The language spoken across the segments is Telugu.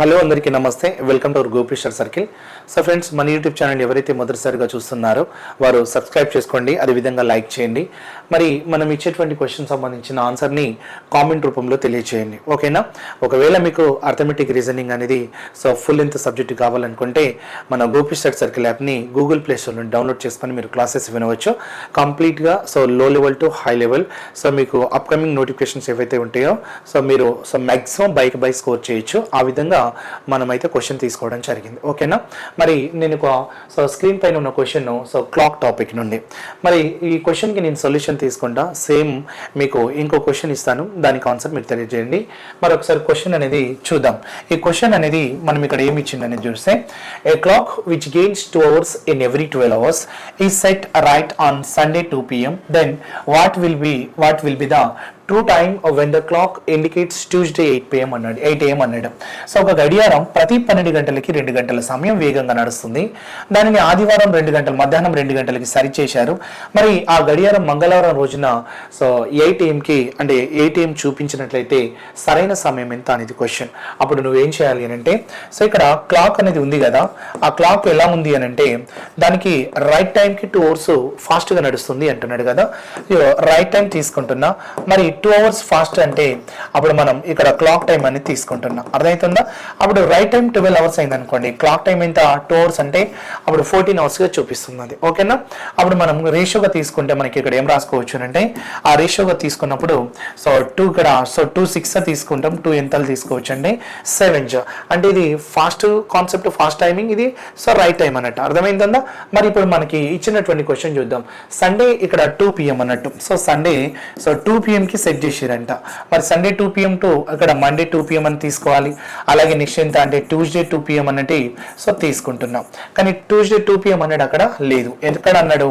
హలో అందరికీ నమస్తే. వెల్కమ్ టు అవర్ గోపిస్టర్ సర్కిల్. సో ఫ్రెండ్స్, మన యూట్యూబ్ ఛానల్ ఎవరైతే మొదటిసారిగా చూస్తున్నారో వారు సబ్స్క్రైబ్ చేసుకోండి, అదేవిధంగా లైక్ చేయండి. మరి మనం ఇచ్చేటువంటి క్వశ్చన్ సంబంధించిన ఆన్సర్ని కామెంట్ రూపంలో తెలియజేయండి, ఓకేనా? ఒకవేళ మీకు అర్థమెటిక్ రీజనింగ్ అనేది ఫుల్ లెంత్ సబ్జెక్ట్ కావాలనుకుంటే మన గోపిస్టర్ సర్కిల్ యాప్ని గూగుల్ ప్లే స్టోర్ నుండి డౌన్లోడ్ చేసుకొని మీరు క్లాసెస్ వినవచ్చు కంప్లీట్గా. లో లెవెల్ టు హై లెవెల్. మీకు అప్కమింగ్ నోటిఫికేషన్స్ ఏవైతే ఉంటాయో మీరు మ్యాక్సిమం బై స్కోర్ చేయొచ్చు. ఆ విధంగా మనమైతే క్వశ్చన్ తీసుకోవడం జరిగింది, ఓకేనా? మరి నేను స్క్రీన్ పైన ఉన్న క్వశ్చన్ క్లాక్ టాపిక్ నుండి మరి ఈ క్వశ్చన్కి నేను సొల్యూషన్ తీసుకుంటా. సేమ్ మీకు ఇంకో క్వశ్చన్ ఇస్తాను, దానికి ఆన్సర్ మీరు తెలియజేయండి. మరి ఒకసారి క్వశ్చన్ అనేది చూద్దాం. ఈ క్వశ్చన్ అనేది మనం ఇక్కడ ఏమి ఇచ్చిందని చూస్తే, a clock which gains 2 hours in every 12 hours is set right on Sunday 2 p.m. then what will be the true time when the clock indicates Tuesday 8 p.m. అన్నాడు, 8 a.m. అన్నాడు. ఒక గడియారం ప్రతి 12 గంటలకి 2 గంటల సమయం వేగంగా నడుస్తుంది. దానిని ఆదివారం 2 గంటలు మధ్యాహ్నం 2 గంటలకి సరిచేశారు. మరి ఆ గడియారం మంగళవారం రోజున 8 a.m.కి అంటే 8 a.m. చూపించినట్లయితే సరైన సమయం ఎంత అనేది క్వశ్చన్. అప్పుడు నువ్వేం చేయాలి అని అంటే, ఇక్కడ క్లాక్ అనేది ఉంది కదా, ఆ క్లాక్ ఎలా ఉంది అని అంటే దానికి రైట్ టైంకి 2 hours ఫాస్ట్గా నడుస్తుంది అంటున్నాడు కదా. రైట్ టైం తీసుకుంటున్నా, మరి 2 hours ఫాస్ట్ అంటే అప్పుడు మనం ఇక్కడ క్లాక్ టైం అనేది తీసుకుంటున్నాం, అర్థమవుతుందా? అప్పుడు రైట్ టైం 12 hours అయింది అనుకోండి, క్లాక్ టైం ఎంత 2 hours అంటే అప్పుడు 14 hours గా చూపిస్తుంది అది, ఓకేనా? అప్పుడు మనం రేషియోగా తీసుకుంటే మనకి ఇక్కడ ఏం రాసుకోవచ్చు అంటే, ఆ రేషియోగా తీసుకున్నప్పుడు 2 ఇక్కడ 2 6 తీసుకుంటాం, 2 ఎంతలు తీసుకోవచ్చు అంటే 7 అంటే ఇది ఫాస్ట్ కాన్సెప్ట్, ఫాస్ట్ టైమింగ్, ఇది రైట్ టైం అన్నట్టు, అర్థమైందా? మరి ఇప్పుడు మనకి ఇచ్చినటువంటి క్వశ్చన్ చూద్దాం. సండే ఇక్కడ 2 p.m. అన్నట్టు, సండే 2 p.m. కి సెట్ చేసిరంట. మరి సండే 2 p.m. టు అక్కడ మండే 2 p.m. అని తీసుకోవాలి. అలాగే నెక్స్ట్ ఎంత అంటే ట్యూస్డే 2 p.m. అన్నట్టు తీసుకుంటున్నాం. కానీ ట్యూస్డే 2 p.m. అన్నాడు అక్కడ లేదు, ఎక్కడ అన్నాడు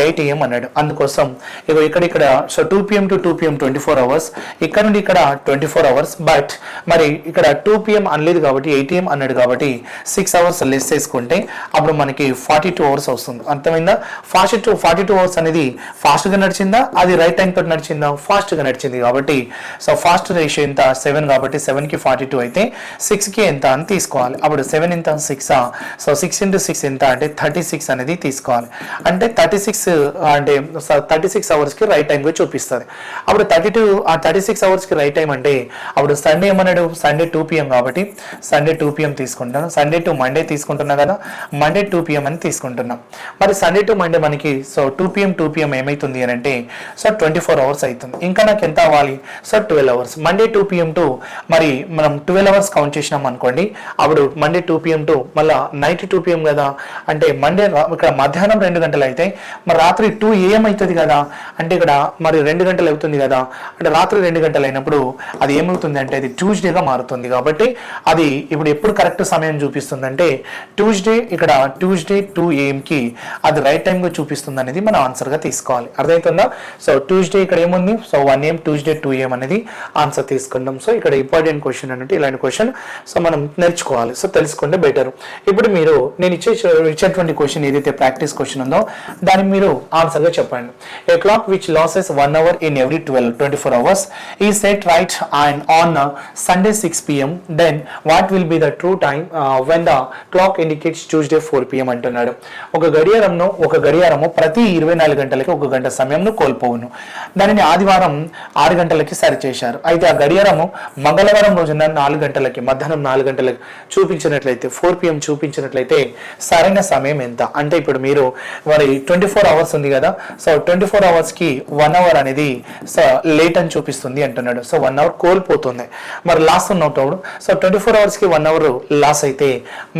8 a.m. అన్నాడు. అందుకోసం ఇక్కడ 2 p.m. To 2 p.m. 24 hours, ఇక్కడ నుండి ఇక్కడ 24 hours. బట్ మరి ఇక్కడ 2 p.m. అనలేదు కాబట్టి 8 a.m. అన్నాడు కాబట్టి 6 hours లెస్ చేసుకుంటే అప్పుడు మనకి 42 hours వస్తుంది, అర్థమైందా? 42 hours అనేది ఫాస్ట్గా నడిచిందా, అది రైట్ టైం తోటి నడిచిందా? ఫాస్ట్గా నడిచింది కాబట్టి ఫాస్ట్ రేషియో ఎంత 7 కాబట్టి 7కి 42 అయితే 6కి ఎంత అని తీసుకోవాలి. అప్పుడు 7 ఎంత 6 6 into 6 ఎంత అంటే 36 అనేది తీసుకోవాలి. అంటే 36 అవర్స్కి రైట్ టైంగా చూపిస్తుంది. అప్పుడు 36 అవర్స్కి రైట్ టైం అంటే అప్పుడు సండే ఏమన్నాడు, సండే 2 p.m. కాబట్టి సండే 2 p.m. తీసుకుంటాను. సండే టు మండే తీసుకుంటున్నా కదా, మండే 2 p.m. అని తీసుకుంటున్నాం. మరి సండే టు మండే మనకి 2 p.m. ఏమవుతుంది అని అంటే 24 hours అవుతుంది. ఇంకా నాకు ఎంత అవ్వాలి, 12 hours. Monday 2 p.m. టు మరి మనం 12 hours కౌంట్ చేసినాం అనుకోండి, అప్పుడు మండే 2 p.m. టు మళ్ళీ నైట్ 2 p.m. కదా, అంటే మండే ఇక్కడ మధ్యాహ్నం 2 గంటలు అయితే మరి రాత్రి 2 a.m. అవుతుంది కదా, అంటే ఇక్కడ మరి 2 గంటలు అవుతుంది కదా, అంటే రాత్రి 2 గంటలు అయినప్పుడు అది ఏమవుతుంది అంటే అది ట్యూస్డేగా మారుతుంది. కాబట్టి అది ఇప్పుడు ఎప్పుడు కరెక్ట్ సమయం చూపిస్తుంది అంటే ట్యూస్డే 2 a.m.కి అది రైట్ టైంగా చూపిస్తుంది అనేది మనం ఆన్సర్గా తీసుకోవాలి, అర్థమవుతుందా? ట్యూస్డే ఇక్కడ ఏముంది, 1 a.m. Tuesday 2 a.m. అనేది ఆన్సర్ తీసుకుంటాం. ఇక్కడ ఇంపార్టెంట్ క్వశ్చన్ అంటే ఇలాంటి క్వశ్చన్ మనం నేర్చుకోవాలి, తెలుసుకుంటే బెటర్. ఇప్పుడు మీరు నేను ఇచ్చేటువంటి క్వశ్చన్ ఏదైతే ప్రాక్టీస్ క్వశ్చన్ ఉందో దాన్ని మీరు ఆన్సర్గా చెప్పండి. A clock which losses 1 hour in every 24 hours is set right and on Sunday 6 p.m. then what will be the true time when the clock indicates Tuesday 4 p.m. అంటున్నాడు. ఒక గడియారము ప్రతి 24 గంటలకి 1 గంట సమయంను కోల్పోవును. దానిని ఆదివారం 6 గంటలకి సరిచేశారు. అయితే ఆ గడియారము మంగళవారం రోజున 4 గంటలకి మధ్యాహ్నం 4 గంటలకి చూపించినట్లయితే 4 p.m. చూపించినట్లయితే సరైన సమయం ఎంత అంటే, ఇప్పుడు మీరు మరి 24 hours ఉంది కదా, 24 hours-కి 1 hour అనేది లేట్ అని చూపిస్తుంది అంటున్నాడు. 1 hour కోల్పోతుంది. మరి లాస్ ఉన్నప్పుడు 24 hours-కి 1 hour లాస్ అయితే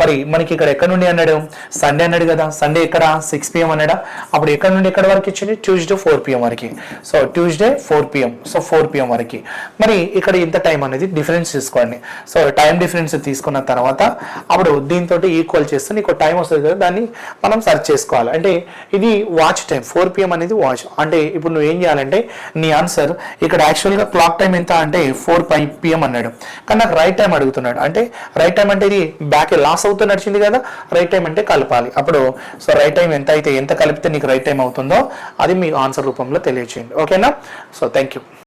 మరి మనకి ఇక్కడ ఎక్కడ నుండి అన్నాడు, సండే అన్నాడు కదా, సండే ఇక్కడ 6 p.m. అన్నాడా, అప్పుడు ఎక్కడ నుండి ఎక్కడ వరకు ఇచ్చింది, ట్యూస్డే 4 p.m. వరకు. Tuesday 4 p.m. 4 p.m. వరకు. మరి ఇక్కడ ఇంత టైం అనేది డిఫరెన్స్ తీసుకోండి. టైం డిఫరెన్స్ తీసుకున్న తర్వాత అప్పుడు దీంతో ఈక్వల్ చేస్తే నీకు టైం వస్తుంది కదా, దాన్ని మనం సర్చ్ చేసుకోవాలి. అంటే ఇది వాచ్ టైం 4 p.m. అనేది వాచ్. అంటే ఇప్పుడు నువ్వు ఏం చేయాలంటే నీ ఆన్సర్ ఇక్కడ యాక్చువల్గా క్లాక్ టైం ఎంత అంటే 4 p.m. అన్నాడు, కానీ నాకు రైట్ టైం అడుగుతున్నాడు. అంటే రైట్ టైం అంటే ఇది బ్యాక్ లాస్ అవుతూ నడిచింది కదా, రైట్ టైం అంటే కలపాలి. అప్పుడు రైట్ టైం ఎంత అయితే ఎంత కలిపితే నీకు రైట్ టైం అవుతుందో అది మీ ఆన్సర్ రూపంలో తెలియచేయండి, ఓకేనా? Thank you.